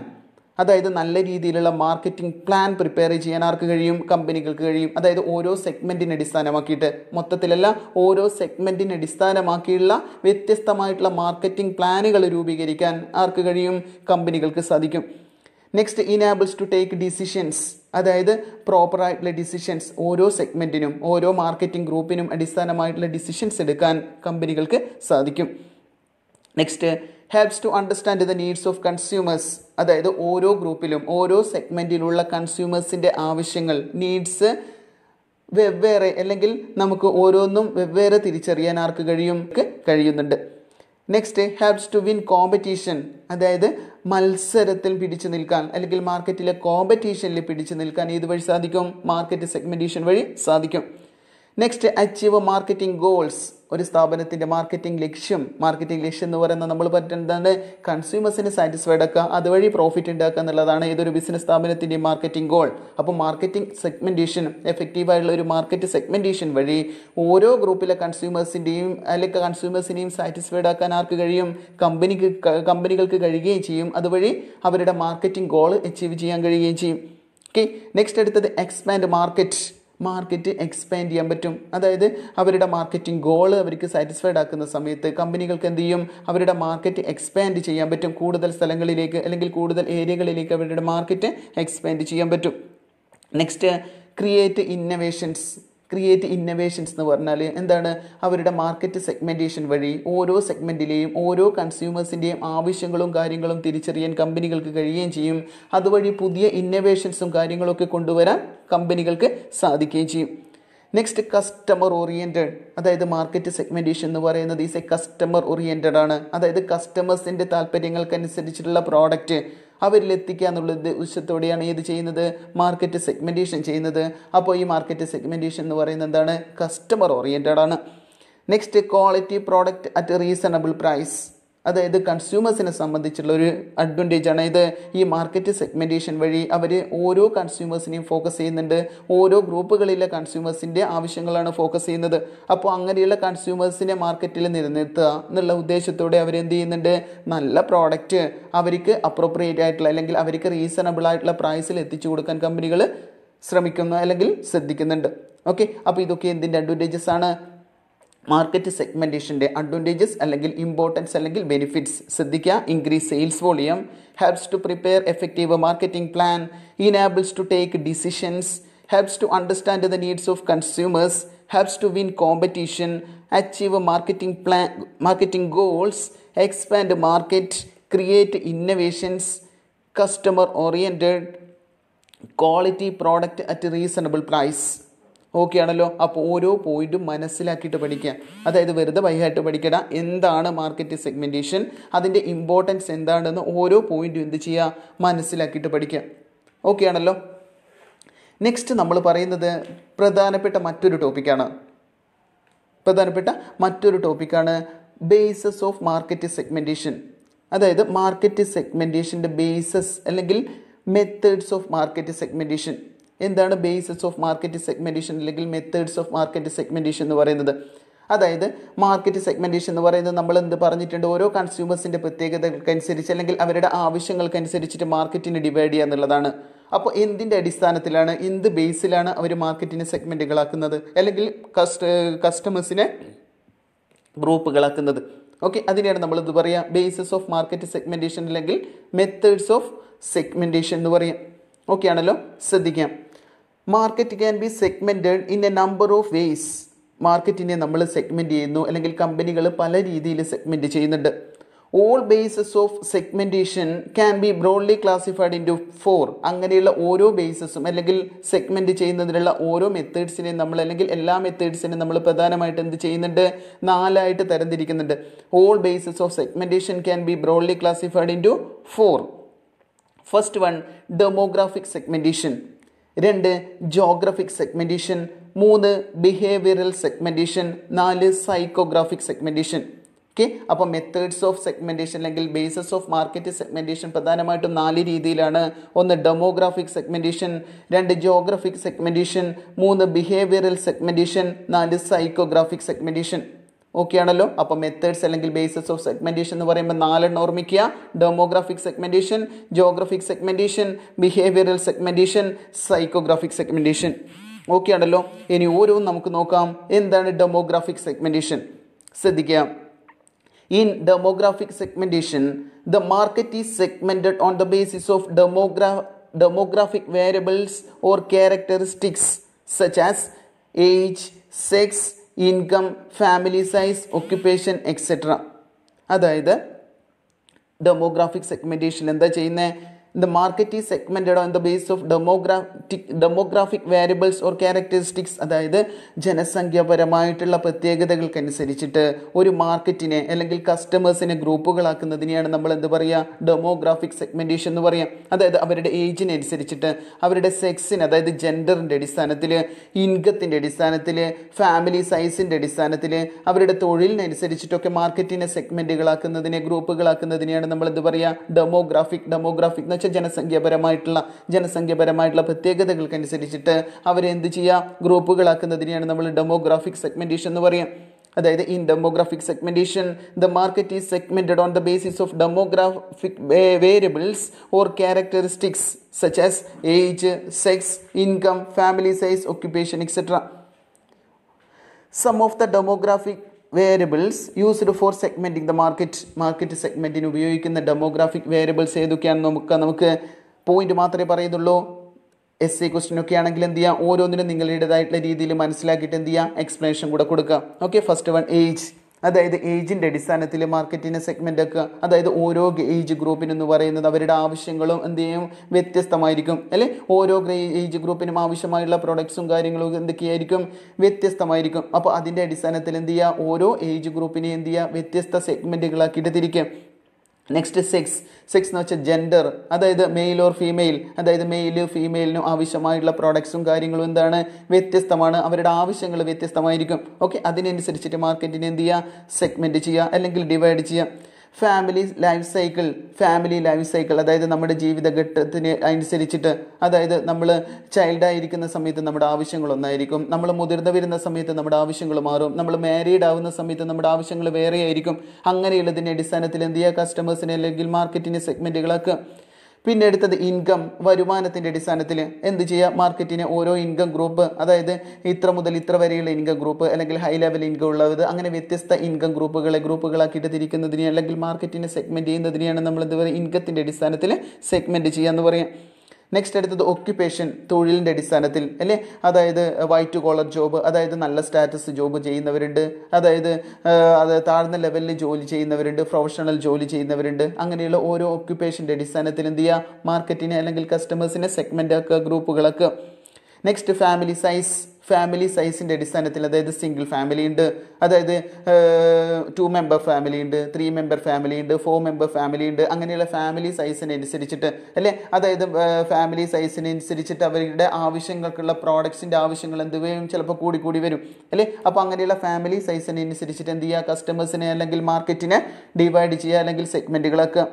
അതായത് നല്ല രീതിയിലുള്ള മാർക്കറ്റിംഗ് പ്ലാൻ പ്രിപ്പയർ ചെയ്യാൻ ആർക്ക് കഴിയും, കമ്പനികൾക്ക് കഴിയും. അതായത് ഓരോ സെഗ്മെൻറ്റിനെ അടിസ്ഥാനമാക്കിയിട്ട്, മൊത്തത്തിലല്ല, ഓരോ സെഗ്മെൻറ്റിനെ അടിസ്ഥാനമാക്കിയുള്ള വ്യത്യസ്തമായിട്ടുള്ള മാർക്കറ്റിംഗ് പ്ലാനുകൾ രൂപീകരിക്കാൻ ആർക്ക് കഴിയും, കമ്പനികൾക്ക് സാധിക്കും. Next, enables to take decisions. അതായത് പ്രോപ്പറായിട്ടുള്ള ഡിസിഷൻസ് ഓരോ സെഗ്മെൻറ്റിനും ഓരോ മാർക്കറ്റിംഗ് ഗ്രൂപ്പിനും അടിസ്ഥാനമായിട്ടുള്ള ഡിസിഷൻസ് എടുക്കാൻ കമ്പനികൾക്ക് സാധിക്കും. Next, helps to understand the needs of consumers. അതായത് ഓരോ ഗ്രൂപ്പിലും ഓരോ സെഗ്മെൻറ്റിലുള്ള കൺസ്യൂമേഴ്സിൻ്റെ ആവശ്യങ്ങൾ, നീഡ്സ് വെവ്വേറെ അല്ലെങ്കിൽ നമുക്ക് ഓരോന്നും വെവ്വേറെ തിരിച്ചറിയാൻ ആർക്ക് കഴിയുന്നുണ്ട്. Next, helps to win competition. അതായത് മത്സരത്തിൽ പിടിച്ചു നിൽക്കാൻ അല്ലെങ്കിൽ മാർക്കറ്റിലെ കോമ്പറ്റീഷനിൽ പിടിച്ചു നിൽക്കാൻ ഏതുവഴി സാധിക്കും, മാർക്കറ്റ് സെഗ്മെൻറ്റേഷൻ വഴി സാധിക്കും. Next, achieve marketing goals. ഒരു സ്ഥാപനത്തിൻ്റെ മാർക്കറ്റിംഗ് ലക്ഷ്യം എന്ന് പറയുന്നത് നമ്മൾ പറ്റുന്നതാണ് കൺസ്യൂമേഴ്സിനെ സാറ്റിസ്ഫൈഡ് ആക്കുക, അതുവഴി പ്രോഫിറ്റ് ഉണ്ടാക്കുക എന്നുള്ളതാണ് ഏതൊരു ബിസിനസ് സ്ഥാപനത്തിൻ്റെയും മാർക്കറ്റിംഗ് ഗോൾ. അപ്പോൾ മാർക്കറ്റിംഗ് സെഗ്മെൻറ്റേഷൻ, എഫക്റ്റീവായിട്ടുള്ള ഒരു മാർക്കറ്റ് സെഗ്മെൻറ്റേഷൻ വഴി ഓരോ ഗ്രൂപ്പിലെ കൺസ്യൂമേഴ്സിൻ്റെയും അല്ലെങ്കിൽ കൺസ്യൂമേഴ്സിനെയും സാറ്റിസ്ഫൈഡ് ആക്കാൻ ആർക്ക് കഴിയും, കമ്പനികൾക്ക് കഴിയുകയും ചെയ്യും. അതുവഴി അവരുടെ മാർക്കറ്റിംഗ് ഗോൾ അച്ചീവ് ചെയ്യാൻ കഴിയുകയും ചെയ്യും. ഓക്കെ, നെക്സ്റ്റ് അടുത്തത് എക്സ്പാൻഡ് മാർക്കറ്റ് എക്സ്പാൻഡ് ചെയ്യാൻ പറ്റും. അതായത് അവരുടെ മാർക്കറ്റിംഗ് ഗോള് അവർക്ക് സാറ്റിസ്ഫൈഡ് ആക്കുന്ന സമയത്ത് കമ്പനികൾക്ക് എന്ത് ചെയ്യും, അവരുടെ മാർക്കറ്റ് എക്സ്പാൻഡ് ചെയ്യാൻ പറ്റും. കൂടുതൽ സ്ഥലങ്ങളിലേക്ക് അല്ലെങ്കിൽ കൂടുതൽ ഏരിയകളിലേക്ക് അവരുടെ മാർക്കറ്റ് എക്സ്പാൻഡ് ചെയ്യാൻ പറ്റും. നെക്സ്റ്റ്, ക്രിയേറ്റ് ഇന്നവേഷൻസ് എന്ന് പറഞ്ഞാൽ എന്താണ്, അവരുടെ മാർക്കറ്റ് സെഗ്മെൻറ്റേഷൻ വഴി ഓരോ സെഗ്മെൻറ്റിലെയും ഓരോ കൺസ്യൂമേഴ്സിൻ്റെയും ആവശ്യങ്ങളും കാര്യങ്ങളും തിരിച്ചറിയാൻ കമ്പനികൾക്ക് കഴിയുകയും ചെയ്യും. അതുവഴി പുതിയ ഇന്നവേഷൻസും കാര്യങ്ങളൊക്കെ കൊണ്ടുവരാൻ കമ്പനികൾക്ക് സാധിക്കുകയും ചെയ്യും. Next, customer oriented. അതായത് മാർക്കറ്റ് സെഗ്മെൻറ്റേഷൻ എന്ന് പറയുന്നത് ഈസ് എ കസ്റ്റമർ ഓറിയൻറ്റഡ് ആണ്. അതായത് കസ്റ്റമേഴ്സിൻ്റെ താല്പര്യങ്ങൾക്കനുസരിച്ചിട്ടുള്ള പ്രോഡക്റ്റ് അവരിലെത്തിക്കുക എന്നുള്ള ഉദ്ദേശത്തോടെയാണ് ഏത് ചെയ്യുന്നത്, മാർക്കറ്റ് സെഗ്മെൻറ്റേഷൻ ചെയ്യുന്നത്. അപ്പോൾ ഈ മാർക്കറ്റ് സെഗ്മെൻറ്റേഷൻ എന്ന് പറയുന്നത് എന്താണ്, കസ്റ്റമർ ഓറിയൻറ്റഡ് ആണ്. Next, quality product at reasonable price. അതായത് കൺസ്യൂമേഴ്സിനെ സംബന്ധിച്ചുള്ള ഒരു അഡ്വാൻറ്റേജ് ആണ് ഇത്. ഈ മാർക്കറ്റ് സെഗ്മെൻറ്റേഷൻ വഴി അവർ ഓരോ കൺസ്യൂമേഴ്സിനെയും ഫോക്കസ് ചെയ്യുന്നുണ്ട്, ഓരോ ഗ്രൂപ്പുകളിലെ കൺസ്യൂമേഴ്സിൻ്റെ ആവശ്യങ്ങളാണ് ഫോക്കസ് ചെയ്യുന്നത്. അപ്പോൾ അങ്ങനെയുള്ള കൺസ്യൂമേഴ്സിനെ മാർക്കറ്റിൽ നിലനിർത്തുക എന്നുള്ള ഉദ്ദേശത്തോടെ അവരെന്ത് ചെയ്യുന്നുണ്ട്, നല്ല പ്രോഡക്റ്റ് അവർക്ക് അപ്രോപ്രിയേറ്റ് ആയിട്ടുള്ള അല്ലെങ്കിൽ അവർക്ക് റീസണബിൾ ആയിട്ടുള്ള പ്രൈസിൽ എത്തിച്ചു കൊടുക്കാൻ കമ്പനികൾ ശ്രമിക്കുന്നു അല്ലെങ്കിൽ ശ്രദ്ധിക്കുന്നുണ്ട്. ഓക്കെ, അപ്പോൾ ഇതൊക്കെ എന്തിൻ്റെ അഡ്വാൻറ്റേജസ് ആണ്, മാർക്കറ്റ് സെഗ്മെൻറ്റേഷൻ്റെ അഡ്വാൻറ്റേജസ് അല്ലെങ്കിൽ ഇമ്പോർട്ടൻസ് അല്ലെങ്കിൽ ബെനിഫിറ്റ്സ്. ശ്രദ്ധിക്കുക, increase sales volume, helps to prepare effective marketing plan, enables to take decisions, helps to understand the needs of consumers, helps to win competition, achieve marketing goals, expand market, create innovations, customer oriented, quality product at reasonable price. Okay ആണല്ലോ. അപ്പോൾ ഓരോ പോയിന്റും മനസ്സിലാക്കിയിട്ട് പഠിക്കുക. അതായത് വെറുതെ ബൈഹായിട്ട് പഠിക്കട, എന്താണ് market segmentation, അതിൻ്റെ ഇമ്പോർട്ടൻസ് എന്താണെന്ന് ഓരോ പോയിന്റും എന്ത് ചെയ്യുക, മനസ്സിലാക്കിയിട്ട് പഠിക്കുക. ഓക്കെ ആണല്ലോ. നെക്സ്റ്റ് നമ്മൾ പറയുന്നത് പ്രധാനപ്പെട്ട മറ്റൊരു ടോപ്പിക്കാണ് ബേസസ് ഓഫ് മാർക്കറ്റ് സെഗ്മെൻറ്റേഷൻ. അതായത് മാർക്കറ്റ് സെഗ്മെൻറ്റേഷൻ്റെ ബേസസ് അല്ലെങ്കിൽ മെത്തേഡ്സ് ഓഫ് മാർക്കറ്റ് സെഗ്മെൻറ്റേഷൻ. എന്താണ് ബേസസ് ഓഫ് മാർക്കറ്റ് സെഗ്മെൻറ്റേഷൻ അല്ലെങ്കിൽ മെത്തേഡ്സ് ഓഫ് മാർക്കറ്റ് സെഗ്മെൻറ്റേഷൻ എന്ന് പറയുന്നത്? അതായത് മാർക്കറ്റ് സെഗ്മെൻറ്റേഷൻ എന്ന് പറയുന്നത് നമ്മൾ എന്ത് പറഞ്ഞിട്ടുണ്ട്, ഓരോ കൺസ്യൂമേഴ്സിൻ്റെ പ്രത്യേകതകൾക്കനുസരിച്ച് അല്ലെങ്കിൽ അവരുടെ ആവശ്യങ്ങൾക്കനുസരിച്ചിട്ട് മാർക്കറ്റിനെ ഡിവൈഡ് ചെയ്യുക എന്നുള്ളതാണ്. അപ്പോൾ എന്തിൻ്റെ അടിസ്ഥാനത്തിലാണ്, എന്ത് ബേസിലാണ് അവർ മാർക്കറ്റിനെ സെഗ്മെൻറ്റുകളാക്കുന്നത് അല്ലെങ്കിൽ കസ്റ്റമേഴ്സിനെ ഗ്രൂപ്പുകളാക്കുന്നത്? ഓക്കെ, അതിനെയാണ് നമ്മളിത് പറയുക ബേസിസ് ഓഫ് മാർക്കറ്റ് സെഗ്മെൻറ്റേഷൻ അല്ലെങ്കിൽ മെത്തേഡ്സ് ഓഫ് സെഗ്മെൻറ്റേഷൻ എന്ന് പറയാം. ഓക്കെ ആണല്ലോ, ശ്രദ്ധിക്കാം. Market can be segmented in a number of ways. മാർക്കറ്റിനെ നമ്മൾ സെഗ്മെൻറ്റ് ചെയ്യുന്നു അല്ലെങ്കിൽ കമ്പനികൾ പല രീതിയിൽ സെഗ്മെൻറ്റ് ചെയ്യുന്നുണ്ട്. All bases of segmentation can be broadly classified into 4. അങ്ങനെയുള്ള ഓരോ ബേസസും അല്ലെങ്കിൽ സെഗ്മെൻറ്റ് ചെയ്യുന്നതിനുള്ള ഓരോ മെത്തേഡ്സിനെയും നമ്മൾ അല്ലെങ്കിൽ എല്ലാ മെത്തേഡ്സിനെയും നമ്മൾ പ്രധാനമായിട്ട് എന്ത് ചെയ്യുന്നുണ്ട്, 4 തരംതിരിക്കുന്നുണ്ട്. All bases of segmentation can be broadly classified into 4. First one demographic segmentation, 2 geographic segmentation, 3 behavioural segmentation, 4 psychographic segmentation. Okay, അപ്പോൾ മെത്തേഡ്സ് ഓഫ് സെഗ്മെൻറ്റേഷൻ അല്ലെങ്കിൽ ബേസസ് ഓഫ് മാർക്കറ്റ് സെഗ്മെൻറ്റേഷൻ പ്രധാനമായിട്ടും 4 രീതിയിലാണ്. 1 demographic segmentation, 2 geographic segmentation, 3 behavioural segmentation, 4 psychographic segmentation. Okay ആണല്ലോ. അപ്പോൾ methods അല്ലെങ്കിൽ bases of segmentation എന്ന് പറയുമ്പോൾ 4 ഓർമ്മിക്കുക. Demographic segmentation, geographic segmentation, behavioural segmentation, psychographic segmentation. Okay ആണല്ലോ. ഇനി ഓരോന്നും നമുക്ക് നോക്കാം. എന്താണ് ഡെമോഗ്രാഫിക് സെഗ്മെൻറ്റേഷൻ? ശ്രദ്ധിക്കുക. In demographic segmentation, the market is segmented on the basis of demographic variables or characteristics such as age, sex, income, family size, occupation, etc. അതായത് demographic segmentation എന്താ ചെയ്യുന്നത്? The market is segmented on the basis of demographic variables or characteristics. അതായത് ജനസംഖ്യാപരമായിട്ടുള്ള പ്രത്യേകതകൾക്കനുസരിച്ചിട്ട് ഒരു മാർക്കറ്റിനെ അല്ലെങ്കിൽ കസ്റ്റമേഴ്സിനെ ഗ്രൂപ്പുകളാക്കുന്നതിനെയാണ് നമ്മൾ എന്ത് പറയുക, ഡെമോഗ്രാഫിക് സെഗ്മെൻറ്റേഷൻ എന്ന് പറയാം. അതായത് അവരുടെ ഏജിനനുസരിച്ചിട്ട്, അവരുടെ സെക്സിന് അതായത് ജെൻഡറിൻ്റെ അടിസ്ഥാനത്തിൽ, ഇൻകത്തിൻ്റെ അടിസ്ഥാനത്തിൽ, ഫാമിലി സൈസിൻ്റെ അടിസ്ഥാനത്തിൽ, അവരുടെ തൊഴിലിനനുസരിച്ചിട്ടൊക്കെ മാർക്കറ്റിനെ സെഗ്മെൻറ്റുകളാക്കുന്നതിനെ ഗ്രൂപ്പുകളാക്കുന്നതിനെയാണ് നമ്മൾ എന്ത് പറയുക, ഡെമോഗ്രാഫിക് എന്ന് വെച്ചാൽ ജനസംഖ്യാപരമായിട്ടുള്ള പ്രത്യേകതകൾക്കനുസരിച്ചിട്ട് അവരെ എന്ത് ചെയ്യുക, ഗ്രൂപ്പുകളാക്കുന്നതിനെയാണ് നമ്മൾ ഡെമോഗ്രാഫിക് സെഗ്മെൻറ്റേഷൻ എന്ന് പറയാം. അതായത് in demographic segmentation the market is segmented on the basis of demographic variables or characteristics such as age, sex, income, family size, occupation, etc. Some of the demographic variables used for segmenting the market സെഗ്മെൻറ്റിന് ഉപയോഗിക്കുന്ന demographic variables ഏതൊക്കെയാണെന്ന് നമുക്ക് point മാത്രമേ പറയുന്നുള്ളൂ. essay question ഒക്കെ ആണെങ്കിൽ എന്ത് ചെയ്യുക, ഓരോന്നിനും നിങ്ങളുടേതായിട്ടുള്ള രീതിയിൽ മനസ്സിലാക്കിയിട്ട് എന്ത് ചെയ്യുക, എക്സ്പ്ലനേഷൻ കൂടെ കൊടുക്കുക. Okay, first one age. അതായത് ഏജിൻ്റെ അടിസ്ഥാനത്തിൽ മാർക്കറ്റിനെ സെഗ്മെൻ്റ് ആക്കുക. അതായത് ഓരോ ഏജ് ഗ്രൂപ്പിനെന്ന് പറയുന്നത് അവരുടെ ആവശ്യങ്ങളും എന്ത് ചെയ്യും, വ്യത്യസ്തമായിരിക്കും അല്ലേ. ഓരോ ഏജ് ഗ്രൂപ്പിനും ആവശ്യമായുള്ള പ്രൊഡക്ട്സും കാര്യങ്ങളും എന്തൊക്കെയായിരിക്കും, വ്യത്യസ്തമായിരിക്കും. അപ്പോൾ അതിൻ്റെ അടിസ്ഥാനത്തിൽ എന്ത് ചെയ്യുക, ഓരോ ഏജ് ഗ്രൂപ്പിനെ എന്ത് ചെയ്യുക, വ്യത്യസ്ത സെഗ്മെൻറ്റുകളാക്കിയിട്ട് തിരിക്കുക. നെക്സ്റ്റ് സെക്സ് എന്ന് വെച്ചാൽ ജെൻഡർ, അതായത് മെയിൽ ഓർ ഫീമെയിൽ, അതായത് മെയിൽ ഫീമെയിലിനും ആവശ്യമായിട്ടുള്ള പ്രോഡക്ട്സും കാര്യങ്ങളും എന്താണ്, വ്യത്യസ്തമാണ്. അവരുടെ ആവശ്യങ്ങൾ വ്യത്യസ്തമായിരിക്കും. ഓക്കെ, അതിനനുസരിച്ചിട്ട് മാർക്കറ്റിനെ എന്ത് ചെയ്യുക, സെഗ്മെൻറ്റ് ചെയ്യുക അല്ലെങ്കിൽ ഡിവൈഡ് ചെയ്യുക. ഫാമിലി ലൈഫ് സൈക്കിൾ അതായത് നമ്മുടെ ജീവിതഘട്ടത്തിന് അനുസരിച്ചിട്ട്, അതായത് നമ്മൾ ചൈൽഡായിരിക്കുന്ന സമയത്ത് നമ്മുടെ ആവശ്യങ്ങളൊന്നായിരിക്കും, നമ്മൾ മുതിർന്ന വരുന്ന സമയത്ത് നമ്മുടെ ആവശ്യങ്ങൾ മാറും, നമ്മൾ മാരീഡ് ആവുന്ന സമയത്ത് നമ്മുടെ ആവശ്യങ്ങൾ വേറെ ആയിരിക്കും. അങ്ങനെയുള്ളതിൻ്റെ അടിസ്ഥാനത്തിൽ എന്ത് ചെയ്യുക, കസ്റ്റമേഴ്സിനെ അല്ലെങ്കിൽ മാർക്കറ്റിനെ സെഗ്മെൻറ്റുകളാക്കുക. പിന്നെ അടുത്തത് ഇൻകം, വരുമാനത്തിൻ്റെ അടിസ്ഥാനത്തിൽ എന്ത് ചെയ്യുക, മാർക്കറ്റിനെ ഓരോ ഇൻകം ഗ്രൂപ്പ്, അതായത് ഇത്ര മുതൽ ഇത്ര വരെയുള്ള ഇൻകം ഗ്രൂപ്പ് അല്ലെങ്കിൽ ഹൈ ലെവൽ ഇൻകം ഉള്ളത്, അങ്ങനെ വ്യത്യസ്ത ഇൻകം ഗ്രൂപ്പുകളാക്കിയിട്ട് തിരിക്കുന്നതിനെ അല്ലെങ്കിൽ മാർക്കറ്റിനെ സെഗ്മെൻറ്റ് ചെയ്യുന്നതിനെയാണ് നമ്മൾ എന്ത് പറയുക, ഇൻകത്തിൻ്റെ അടിസ്ഥാനത്തിൽ സെഗ്മെൻറ്റ് ചെയ്യുക എന്ന് പറയാം. നെക്സ്റ്റ് അടുത്തത് ഒക്യുപ്പേഷൻ, തൊഴിലിൻ്റെ അടിസ്ഥാനത്തിൽ അല്ലേ. അതായത് വൈറ്റ് കോളർ ജോബ്, അതായത് നല്ല സ്റ്റാറ്റസ് ജോബ് ചെയ്യുന്നവരുണ്ട്, അതായത് അത് താഴ്ന്ന ലെവലിൽ ജോലി ചെയ്യുന്നവരുണ്ട്, പ്രൊഫഷണൽ ജോലി ചെയ്യുന്നവരുണ്ട്. അങ്ങനെയുള്ള ഓരോ ഒക്യുപ്പേഷൻ്റെ അടിസ്ഥാനത്തിൽ എന്ത് ചെയ്യുക, മാർക്കറ്റിനെ അല്ലെങ്കിൽ കസ്റ്റമേഴ്സിനെ സെഗ്മെൻ്റ് ആക്കുക, ഗ്രൂപ്പുകളാക്കുക. നെക്സ്റ്റ് ഫാമിലി സൈസിൻ്റെ അടിസ്ഥാനത്തിൽ, അതായത് സിംഗിൾ ഫാമിലി ഉണ്ട്, അതായത് 2 മെമ്പർ ഫാമിലി ഉണ്ട്, 3 മെമ്പർ ഫാമിലി ഉണ്ട്, 4 മെമ്പർ ഫാമിലി ഉണ്ട്. അങ്ങനെയുള്ള ഫാമിലി സൈസിനനുസരിച്ചിട്ട് അല്ലേ, അതായത് ഫാമിലി സൈസിനനുസരിച്ചിട്ട് അവരുടെ ആവശ്യങ്ങൾക്കുള്ള പ്രോഡക്ട്സിൻ്റെ ആവശ്യങ്ങൾ എന്ത് വരും, ചിലപ്പോൾ കൂടി വരും അല്ലേ. അപ്പോൾ അങ്ങനെയുള്ള ഫാമിലി സൈസിനനുസരിച്ചിട്ട് എന്ത് ചെയ്യുക, കസ്റ്റമേഴ്സിനെ അല്ലെങ്കിൽ മാർക്കറ്റിനെ ഡിവൈഡ് ചെയ്യുക അല്ലെങ്കിൽ സെഗ്മെൻറ്റുകളാക്കുക.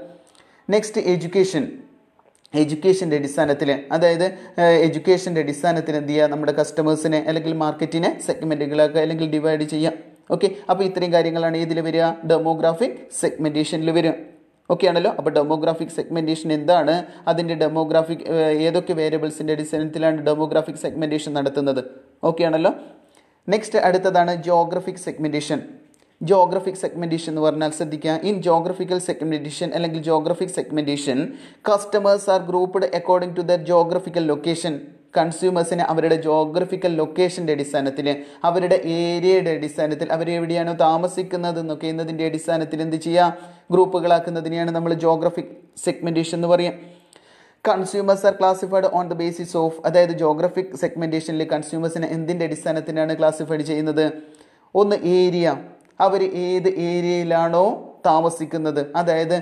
നെക്സ്റ്റ് എഡ്യൂക്കേഷൻ്റെ അടിസ്ഥാനത്തിൽ, അതായത് എഡ്യൂക്കേഷൻ്റെ അടിസ്ഥാനത്തിൽ എന്ത് ചെയ്യുക, നമ്മുടെ കസ്റ്റമേഴ്സിനെ അല്ലെങ്കിൽ മാർക്കറ്റിനെ സെഗ്മെൻറ്റുകളാക്കുക അല്ലെങ്കിൽ ഡിവൈഡ് ചെയ്യുക. ഓക്കെ, അപ്പോൾ ഇത്രയും കാര്യങ്ങളാണ് ഇതിൽ വരിക, ഡെമോഗ്രാഫിക് സെഗ്മെൻറ്റേഷനിൽ വരിക. ഓക്കെ ആണല്ലോ. അപ്പോൾ ഡെമോഗ്രാഫിക് സെഗ്മെൻറ്റേഷൻ എന്താണ്, അതിൻ്റെ ഡെമോഗ്രാഫിക് ഏതൊക്കെ വേരിയബിൾസിൻ്റെ അടിസ്ഥാനത്തിലാണ് ഡെമോഗ്രാഫിക് സെഗ്മെൻറ്റേഷൻ നടത്തുന്നത്. ഓക്കെ ആണല്ലോ. നെക്സ്റ്റ് അടുത്തതാണ് ജോഗ്രഫിക് സെഗ്മെൻറ്റേഷൻ. ജോഗ്രഫിക് സെഗ്മെൻറ്റേഷൻ എന്ന് പറഞ്ഞാൽ ശ്രദ്ധിക്കുക, ഇൻ ജോഗ്രഫിക്കൽ സെഗ്മെൻറ്റേഷൻ അല്ലെങ്കിൽ geographic segmentation customers are grouped according to their geographical location. കൺസ്യൂമേഴ്സിനെ അവരുടെ ജോഗ്രഫിക്കൽ ലൊക്കേഷൻ്റെ അടിസ്ഥാനത്തിൽ, അവരുടെ ഏരിയയുടെ അടിസ്ഥാനത്തിൽ, അവരെവിടെയാണോ താമസിക്കുന്നത് എന്നൊക്കെ എന്നതിൻ്റെ അടിസ്ഥാനത്തിൽ എന്ത് ചെയ്യുക, ഗ്രൂപ്പുകളാക്കുന്നതിനെയാണ് നമ്മൾ ജോഗ്രഫിക് സെഗ്മെൻറ്റേഷൻ എന്ന് പറയാം. Consumers R classified on the basis of, അതായത് ജോഗ്രഫിക് സെഗ്മെൻറ്റേഷനിൽ കൺസ്യൂമേഴ്സിനെ എന്തിൻ്റെ അടിസ്ഥാനത്തിലാണ് ക്ലാസിഫൈഡ് ചെയ്യുന്നത്, ഒന്ന് ഏരിയ, അവർ ഏത് ഏരിയയിലാണോ താമസിക്കുന്നത്, അതായത്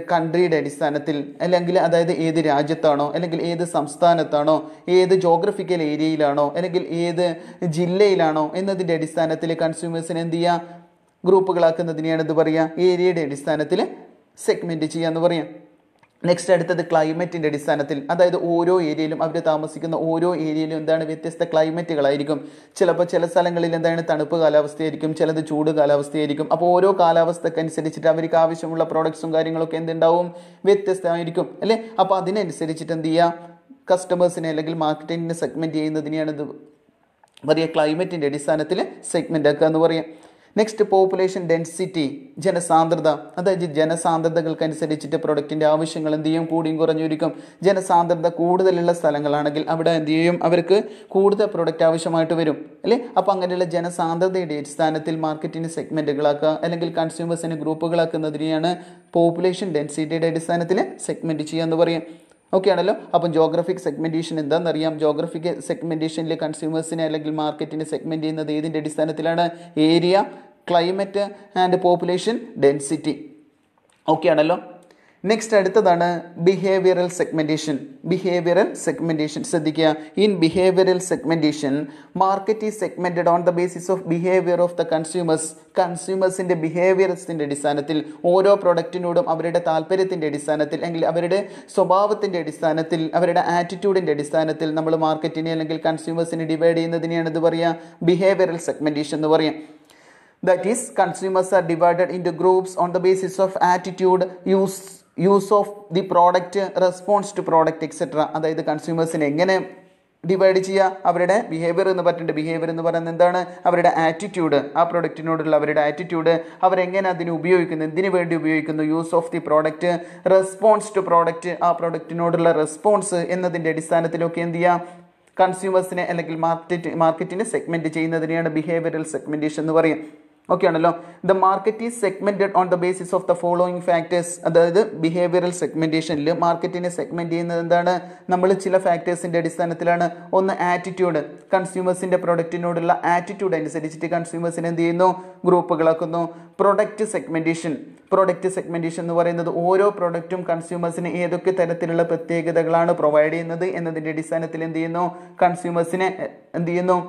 കൺട്രിയുടെ അടിസ്ഥാനത്തിൽ, അല്ലെങ്കിൽ അതായത് ഏത് രാജ്യത്താണോ, അല്ലെങ്കിൽ ഏത് സംസ്ഥാനത്താണോ, ഏത് ജോഗ്രഫിക്കൽ ഏരിയയിലാണോ, അല്ലെങ്കിൽ ഏത് ജില്ലയിലാണോ എന്നതിൻ്റെ അടിസ്ഥാനത്തിൽ കൺസ്യൂമേഴ്സിനെ എന്ത് ചെയ്യുക, ഗ്രൂപ്പുകളാക്കുന്നതിനെയാണ് ഇത് പറയുക, ഏരിയയുടെ അടിസ്ഥാനത്തിൽ സെഗ്മെൻറ്റ് ചെയ്യുക എന്ന് പറയാം. നെക്സ്റ്റ് അടുത്തത് ക്ലൈമറ്റിൻ്റെ അടിസ്ഥാനത്തിൽ, അതായത് ഓരോ ഏരിയയിലും അവർ താമസിക്കുന്ന ഓരോ ഏരിയയിലും എന്താണ് വ്യത്യസ്ത ക്ലൈമറ്റുകളായിരിക്കും. ചിലപ്പോൾ ചില സ്ഥലങ്ങളിൽ എന്താണ് തണുപ്പ് കാലാവസ്ഥയായിരിക്കും, ചിലത് ചൂട് കാലാവസ്ഥയായിരിക്കും. അപ്പോൾ ഓരോ കാലാവസ്ഥക്കനുസരിച്ചിട്ട് അവർക്ക് ആവശ്യമുള്ള പ്രോഡക്ട്സും കാര്യങ്ങളൊക്കെ എന്തുണ്ടാവും, വ്യത്യസ്തമായിരിക്കും അല്ലേ. അപ്പോൾ അതിനനുസരിച്ചിട്ട് എന്ത് ചെയ്യുക, കസ്റ്റമേഴ്സിനെ അല്ലെങ്കിൽ മാർക്കറ്റിങ്ങിനെ സെഗ്മെൻറ്റ് ചെയ്യുന്നതിനെയാണ് ഇത് പറയുക ക്ലൈമറ്റിൻ്റെ അടിസ്ഥാനത്തിൽ സെഗ്മെൻ്റ് ആക്കുക എന്ന് പറയാം. നെക്സ്റ്റ് പോപ്പുലേഷൻ ഡെൻസിറ്റി, ജനസാന്ദ്രത, അതായത് ജനസാന്ദ്രതകൾക്കനുസരിച്ചിട്ട് പ്രൊഡക്റ്റിൻ്റെ ആവശ്യങ്ങൾ എന്ത് ചെയ്യും, കൂടിയും കുറഞ്ഞിരിക്കും. ജനസാന്ദ്രത കൂടുതലുള്ള സ്ഥലങ്ങളാണെങ്കിൽ അവിടെ എന്ത് ചെയ്യും, അവർക്ക് കൂടുതൽ പ്രൊഡക്റ്റ് ആവശ്യമായിട്ട് വരും അല്ലേ. അപ്പോൾ അങ്ങനെയുള്ള ജനസാന്ദ്രതയുടെ അടിസ്ഥാനത്തിൽ മാർക്കറ്റിന് സെഗ്മെൻറ്റുകളാക്കുക അല്ലെങ്കിൽ കൺസ്യൂമേഴ്സിന് ഗ്രൂപ്പുകളാക്കുന്നതിനെയാണ് പോപ്പുലേഷൻ ഡെൻസിറ്റിയുടെ അടിസ്ഥാനത്തിൽ സെഗ്മെൻറ്റ് ചെയ്യുക എന്ന് പറയും. ഓക്കെ ആണല്ലോ. അപ്പം ജോഗ്രഫിക് സെഗ്മെൻറ്റേഷൻ എന്താണെന്നറിയാം. ജോഗ്രഫിക് സെഗ്മെൻറ്റേഷനിൽ കൺസ്യൂമേഴ്സിനെ അല്ലെങ്കിൽ മാർക്കറ്റിനെ സെഗ്മെൻറ്റ് ചെയ്യുന്നത് ഏതിൻ്റെ അടിസ്ഥാനത്തിലാണ്, area, climate and population density. Okay ആണല്ലോ. നെക്സ്റ്റ് അടുത്തതാണ് ബിഹേവിയറൽ സെഗ്മെൻറ്റേഷൻ. ബിഹേവിയറൽ സെഗ്മെൻറ്റേഷൻ ശ്രദ്ധിക്കുക, in behavioural segmentation market is segmented on the basis of behaviour of the consumers. കൺസ്യൂമേഴ്സിൻ്റെ ബിഹേവിയർസിൻ്റെ അടിസ്ഥാനത്തിൽ, ഓരോ പ്രൊഡക്റ്റിനോടും അവരുടെ താല്പര്യത്തിൻ്റെ അടിസ്ഥാനത്തിൽ, അല്ലെങ്കിൽ അവരുടെ സ്വഭാവത്തിൻ്റെ അടിസ്ഥാനത്തിൽ, അവരുടെ ആറ്റിറ്റ്യൂഡിൻ്റെ അടിസ്ഥാനത്തിൽ നമ്മൾ മാർക്കറ്റിനെ അല്ലെങ്കിൽ കൺസ്യൂമേഴ്സിനെ ഡിവൈഡ് ചെയ്യുന്നതിനെയാണ് ഇത് പറയുക ബിഹേവിയറൽ സെഗ്മെൻറ്റേഷൻ എന്ന് പറയാം. That is, consumers are divided into groups on the basis of attitude, use of the product, response to product, etc. അതായത് കൺസ്യൂമേഴ്സിനെ എങ്ങനെ ഡിവൈഡ് ചെയ്യുക, അവരുടെ ബിഹേവിയർ എന്ന് പറഞ്ഞിട്ട്, ബിഹേവിയർ എന്ന് പറയുന്നത് എന്താണ്, അവരുടെ ആറ്റിറ്റ്യൂഡ്, ആ പ്രൊഡക്റ്റിനോടുള്ള അവരുടെ ആറ്റിറ്റ്യൂഡ്, അവരെങ്ങനെ അതിനെ ഉപയോഗിക്കുന്നു, എന്തിനു വേണ്ടി ഉപയോഗിക്കുന്നു, use of the product, response to product, ആ പ്രൊഡക്റ്റിനോടുള്ള റെസ്പോൺസ് എന്നതിൻ്റെ അടിസ്ഥാനത്തിലൊക്കെ എന്ത് ചെയ്യുക, കൺസ്യൂമേഴ്സിനെ അല്ലെങ്കിൽ മാർക്കറ്റിനെ സെഗ്മെൻറ്റ് ചെയ്യുന്നതിനെയാണ് ബിഹേവിയറൽ സെഗ്മെൻറ്റേഷൻ എന്ന് പറയും. ഓക്കെ ആണല്ലോ. The market is segmented on the basis of the following factors. അതായത് ബിഹേവിയറൽ സെഗ്മെൻറ്റേഷനിൽ മാർക്കറ്റിനെ സെഗ്മെൻറ്റ് ചെയ്യുന്നത് എന്താണ്, നമ്മൾ ചില ഫാക്ടേഴ്സിൻ്റെ അടിസ്ഥാനത്തിലാണ്. ഒന്ന് ആറ്റിറ്റ്യൂഡ്, കൺസ്യൂമേഴ്സിൻ്റെ പ്രൊഡക്റ്റിനോടുള്ള ആറ്റിറ്റ്യൂഡ് അനുസരിച്ചിട്ട് കൺസ്യൂമേഴ്സിനെ എന്ത് ചെയ്യുന്നു, ഗ്രൂപ്പുകളാക്കുന്നു. പ്രൊഡക്റ്റ് സെഗ്മെൻറ്റേഷൻ, പ്രൊഡക്റ്റ് സെഗ്മെൻറ്റേഷൻ എന്ന് പറയുന്നത് ഓരോ പ്രൊഡക്റ്റും കൺസ്യൂമേഴ്സിന് ഏതൊക്കെ തരത്തിലുള്ള പ്രത്യേകതകളാണ് പ്രൊവൈഡ് ചെയ്യുന്നത് എന്നതിൻ്റെ അടിസ്ഥാനത്തിൽ എന്ത് ചെയ്യുന്നു, കൺസ്യൂമേഴ്സിനെ എന്ത് ചെയ്യുന്നു,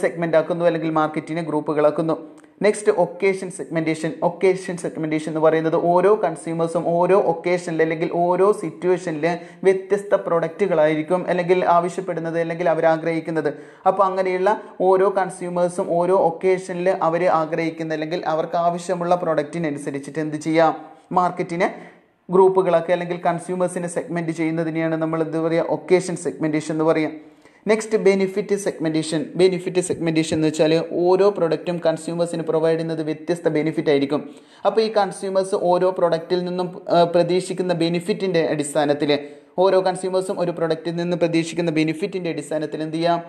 സെഗ്മെൻ്റ് ആക്കുന്നു അല്ലെങ്കിൽ മാർക്കറ്റിനെ ഗ്രൂപ്പുകളാക്കുന്നു. Next occasion segmentation. Occasion segmentation എന്ന് പറയുന്നത് ഓരോ കൺസ്യൂമേഴ്സും ഓരോ ഒക്കേഷനിൽ അല്ലെങ്കിൽ ഓരോ സിറ്റുവേഷനിൽ വ്യത്യസ്ത പ്രൊഡക്റ്റുകളായിരിക്കും അല്ലെങ്കിൽ ആവശ്യപ്പെടുന്നത് അല്ലെങ്കിൽ അവരാഗ്രഹിക്കുന്നത്. അപ്പോൾ അങ്ങനെയുള്ള ഓരോ കൺസ്യൂമേഴ്സും ഓരോ ഒക്കേഷനിൽ അവർ ആഗ്രഹിക്കുന്ന അല്ലെങ്കിൽ അവർക്ക് ആവശ്യമുള്ള പ്രൊഡക്റ്റിനനുസരിച്ചിട്ട് എന്ത് ചെയ്യാം, മാർക്കറ്റിനെ ഗ്രൂപ്പുകളാക്കുക അല്ലെങ്കിൽ കൺസ്യൂമേഴ്സിനെ സെഗ്മെൻറ്റ് ചെയ്യുന്നതിനെയാണ് നമ്മൾ എന്താ പറയുക ഒക്കേഷൻ സെഗ്മെൻറ്റേഷൻ എന്ന് പറയാം. Next benefit segmentation. Benefit segmentation എന്ന് വെച്ചാൽ ഓരോ പ്രൊഡക്റ്റും കൺസ്യൂമേഴ്സിന് പ്രൊവൈഡ് ചെയ്യുന്നത് വ്യത്യസ്ത ബെനിഫിറ്റ് ആയിരിക്കും. അപ്പോൾ ഈ കൺസ്യൂമേഴ്സ് ഓരോ പ്രൊഡക്റ്റിൽ നിന്നും പ്രതീക്ഷിക്കുന്ന ബെനിഫിറ്റിൻ്റെ അടിസ്ഥാനത്തിൽ, ഓരോ കൺസ്യൂമേഴ്സും ഒരു പ്രൊഡക്റ്റിൽ നിന്ന് പ്രതീക്ഷിക്കുന്ന ബെനിഫിറ്റിൻ്റെ അടിസ്ഥാനത്തിൽ എന്ത് ചെയ്യാം,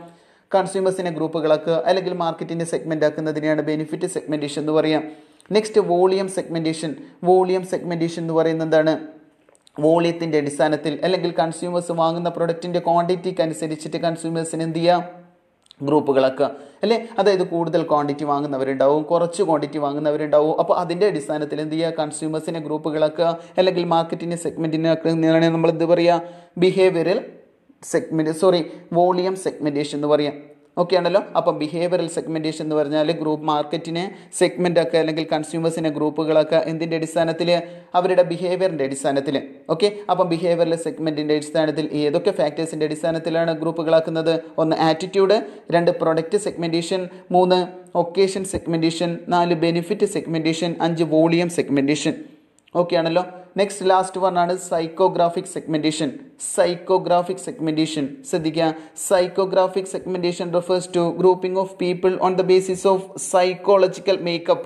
കൺസ്യൂമേഴ്സിനെ ഗ്രൂപ്പുകളാക്കുക അല്ലെങ്കിൽ മാർക്കറ്റിനെ സെഗ്മെൻ്റ് ആക്കുന്നതിനെയാണ് ബെനിഫിറ്റ് സെഗ്മെൻറ്റേഷൻ എന്ന് പറയാം. Next volume segmentation. Volume segmentation എന്ന് പറയുന്നത് എന്താണ്, വോളിയത്തിൻ്റെ അടിസ്ഥാനത്തിൽ അല്ലെങ്കിൽ കൺസ്യൂമേഴ്സ് വാങ്ങുന്ന പ്രൊഡക്റ്റിൻ്റെ ക്വാണ്ടിറ്റിക്ക് അനുസരിച്ചിട്ട് കൺസ്യൂമേഴ്സിന് എന്ത് ചെയ്യുക, ഗ്രൂപ്പുകളാക്കുക അല്ലേ. അതായത് കൂടുതൽ ക്വാണ്ടിറ്റി വാങ്ങുന്നവരുണ്ടാവും, കുറച്ച് ക്വാണ്ടിറ്റി വാങ്ങുന്നവരുണ്ടാവും. അപ്പോൾ അതിൻ്റെ അടിസ്ഥാനത്തിൽ എന്ത് ചെയ്യുക, കൺസ്യൂമേഴ്സിനെ ഗ്രൂപ്പുകളാക്കുക അല്ലെങ്കിൽ മാർക്കറ്റിനെ സെഗ്മെൻറ്റിനാക്കുന്നതിനാണ് നമ്മൾ എന്ത് പറയുക ബിഹേവിയറൽ വോളിയം സെഗ്മെൻറ്റേഷൻ എന്ന് പറയാം. ഓക്കെ ആണല്ലോ. അപ്പം ബിഹേവിയറൽ സെഗ്മെൻറ്റേഷൻ എന്ന് പറഞ്ഞാൽ മാർക്കറ്റിനെ സെഗ്മെൻ്റ് ആക്കുക അല്ലെങ്കിൽ കൺസ്യൂമേഴ്സിനെ ഗ്രൂപ്പുകളാക്കുക എന്തിൻ്റെ അടിസ്ഥാനത്തിൽ, അവരുടെ ബിഹേവിയറിൻ്റെ അടിസ്ഥാനത്തിൽ. ഓക്കെ, അപ്പം ബിഹേവിയറൽ സെഗ്മെൻറ്റിൻ്റെ അടിസ്ഥാനത്തിൽ ഏതൊക്കെ ഫാക്ടേഴ്സിൻ്റെ അടിസ്ഥാനത്തിലാണ് ഗ്രൂപ്പുകളാക്കുന്നത്, ഒന്ന് attitude, 2 product segmentation, 3 occasion segmentation, 4 benefit segmentation, 5 volume segmentation. Okay ആണല്ലോ. നെക്സ്റ്റ് ലാസ്റ്റ് പറഞ്ഞാണ് സൈക്കോഗ്രാഫിക് സെഗ്മെന്റേഷൻ. സൈക്കോഗ്രാഫിക് സെഗ്മെന്റേഷൻ ശ്രദ്ധിക്കുക. Psychographic segmentation refers to grouping of people on the basis of psychological makeup,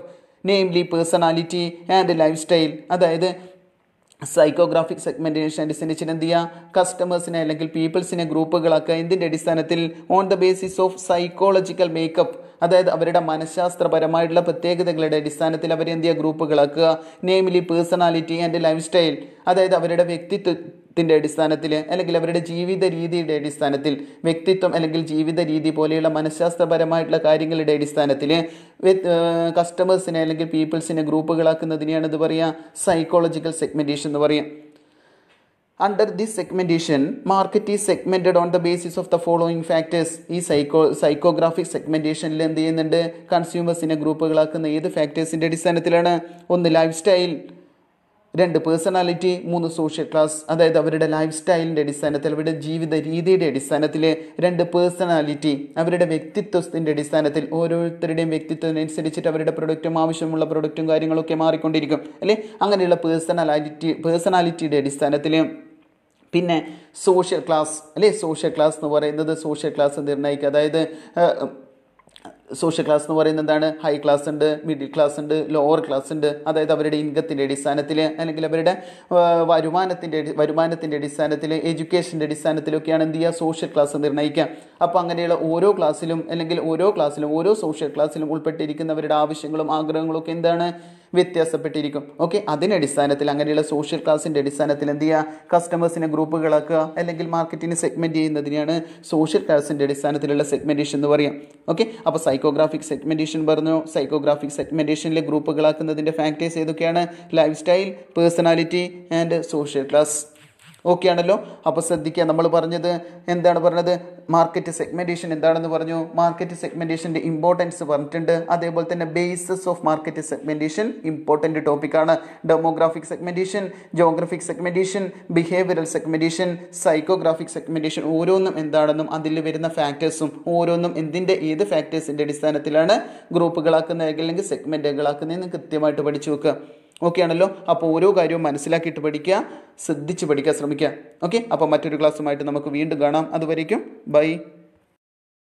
namely personality and lifestyle. അതായത് psychographic segmentation അടിസ്ഥാനിച്ചിട്ട് എന്ത് ചെയ്യുക, കസ്റ്റമേഴ്സിനെ അല്ലെങ്കിൽ പീപ്പിൾസിനെ ഗ്രൂപ്പുകളാക്കുക. എന്തിൻ്റെ അടിസ്ഥാനത്തിൽ? On the basis of psychological makeup, അതായത് അവരുടെ മനഃശാസ്ത്രപരമായിട്ടുള്ള പ്രത്യേകതകളുടെ അടിസ്ഥാനത്തിൽ അവരെ എന്ത് ചെയ്യുക, ഗ്രൂപ്പുകളാക്കുക. Namely personality and lifestyle, അതായത് അവരുടെ വ്യക്തിത്വത്തിൻ്റെ അടിസ്ഥാനത്തിൽ അല്ലെങ്കിൽ അവരുടെ ജീവിത രീതിയുടെ അടിസ്ഥാനത്തിൽ, വ്യക്തിത്വം അല്ലെങ്കിൽ ജീവിത രീതി പോലെയുള്ള മനഃശാസ്ത്രപരമായിട്ടുള്ള കാര്യങ്ങളുടെ അടിസ്ഥാനത്തിൽ കസ്റ്റമേഴ്സിനെ അല്ലെങ്കിൽ പീപ്പിൾസിനെ ഗ്രൂപ്പുകളാക്കുന്നതിനെയാണ് ഇത് പറയുക, സൈക്കോളജിക്കൽ സെഗ്മെന്റേഷൻ എന്ന് പറയാം. Under this segmentation, market is segmented on the basis of the following factors. ഈ സൈക്കോഗ്രാഫിക് സെഗ്മെന്റേഷനിൽ എന്ത് ചെയ്യുന്നുണ്ട്, കൺസ്യൂമേഴ്സിനെ ഗ്രൂപ്പുകളാക്കുന്ന ഏത് ഫാക്ടേഴ്സിൻ്റെ അടിസ്ഥാനത്തിലാണ്? 1 life style, 2 personality, 3 social class. അതായത് അവരുടെ ലൈഫ് സ്റ്റൈലിൻ്റെ അടിസ്ഥാനത്തിൽ, അവരുടെ ജീവിത രീതിയുടെ അടിസ്ഥാനത്തിൽ. 2 പേഴ്സണാലിറ്റി, അവരുടെ വ്യക്തിത്വത്തിൻ്റെ അടിസ്ഥാനത്തിൽ. ഓരോരുത്തരുടെയും വ്യക്തിത്വത്തിനനുസരിച്ചിട്ട് അവരുടെ പ്രൊഡക്റ്റും ആവശ്യമുള്ള പ്രൊഡക്റ്റും കാര്യങ്ങളൊക്കെ മാറിക്കൊണ്ടിരിക്കും അല്ലേ. അങ്ങനെയുള്ള പേഴ്സണാലിറ്റിയുടെ അടിസ്ഥാനത്തിൽ. പിന്നെ സോഷ്യൽ ക്ലാസ് അല്ലേ. സോഷ്യൽ ക്ലാസ് എന്ന് പറയുന്നത് സോഷ്യൽ ക്ലാസ് നിർണ്ണയിക്കുക. അതായത് സോഷ്യൽ ക്ലാസ് എന്ന് പറയുന്നത് എന്താണ്? ഹൈ ക്ലാസ് ഉണ്ട്, മിഡിൽ ക്ലാസ് ഉണ്ട്, ലോവർ ക്ലാസ് ഉണ്ട്. അതായത് അവരുടെ ഇൻകത്തിൻ്റെ അടിസ്ഥാനത്തിൽ അല്ലെങ്കിൽ അവരുടെ വരുമാനത്തിൻ്റെ അടിസ്ഥാനത്തിൽ, എഡ്യൂക്കേഷൻ്റെ അടിസ്ഥാനത്തിലൊക്കെയാണ് എന്ത് ചെയ്യുക, സോഷ്യൽ ക്ലാസ് നിർണ്ണയിക്കുക. അപ്പോൾ അങ്ങനെയുള്ള ഓരോ ക്ലാസ്സിലും അല്ലെങ്കിൽ ഓരോ സോഷ്യൽ ക്ലാസ്സിലും ഉൾപ്പെട്ടിരിക്കുന്നവരുടെ ആവശ്യങ്ങളും ആഗ്രഹങ്ങളും ഒക്കെ എന്താണ്, വ്യത്യാസപ്പെട്ടിരിക്കും. ഓക്കെ, അതിനടിസ്ഥാനത്തിൽ അങ്ങനെയുള്ള സോഷ്യൽ ക്ലാസിൻ്റെ അടിസ്ഥാനത്തിൽ എന്ത് ചെയ്യുക, കസ്റ്റമേഴ്സിനെ ഗ്രൂപ്പുകളാക്കുക അല്ലെങ്കിൽ മാർക്കറ്റിനെ സെഗ്മെൻറ്റ് ചെയ്യുന്നതിനെയാണ് സോഷ്യൽ ക്ലാസിൻ്റെ അടിസ്ഥാനത്തിലുള്ള സെഗ്മെൻറ്റേഷൻ എന്ന് പറയാം. ഓക്കെ, അപ്പോൾ സൈക്കോഗ്രാഫിക് സെഗ്മെൻറ്റേഷൻ പറഞ്ഞു. സൈക്കോഗ്രാഫിക് സെഗ്മെൻറ്റേഷനിലെ ഗ്രൂപ്പുകളാക്കുന്നതിൻ്റെ ഫാക്ടേഴ്സ് ഏതൊക്കെയാണ്? Life style, personality and social class. Okay ആണല്ലോ. അപ്പോൾ ശ്രദ്ധിക്കുക, നമ്മൾ പറഞ്ഞത് എന്താണ് പറഞ്ഞത്? മാർക്കറ്റ് സെഗ്മെൻറ്റേഷൻ എന്താണെന്ന് പറഞ്ഞു. മാർക്കറ്റ് സെഗ്മെൻറ്റേഷൻ്റെ ഇമ്പോർട്ടൻസ് പറഞ്ഞിട്ടുണ്ട്. അതേപോലെ തന്നെ bases of market segmentation important ടോപ്പിക്കാണ്. Demographic segmentation, geographic segmentation, behavioural segmentation, psychographic segmentation, ഓരോന്നും എന്താണെന്നും അതിൽ വരുന്ന ഫാക്ടേഴ്സും ഓരോന്നും ഏത് ഫാക്ടേഴ്സിൻ്റെ അടിസ്ഥാനത്തിലാണ് ഗ്രൂപ്പുകളാക്കുന്നത് അല്ലെങ്കിൽ സെഗ്മെൻറ്റുകളാക്കുന്നതെന്ന് കൃത്യമായിട്ട് പഠിച്ചു വെക്കുക. ഓക്കെ ആണല്ലോ. അപ്പോൾ ഓരോ കാര്യവും മനസ്സിലാക്കിയിട്ട് പഠിക്കുക, ശ്രദ്ധിച്ച് പഠിക്കാൻ ശ്രമിക്കുക. ഓക്കെ, അപ്പോൾ മറ്റൊരു ക്ലാസ്സുമായിട്ട് നമുക്ക് വീണ്ടും കാണാം. അതുവരേക്കും ബൈ.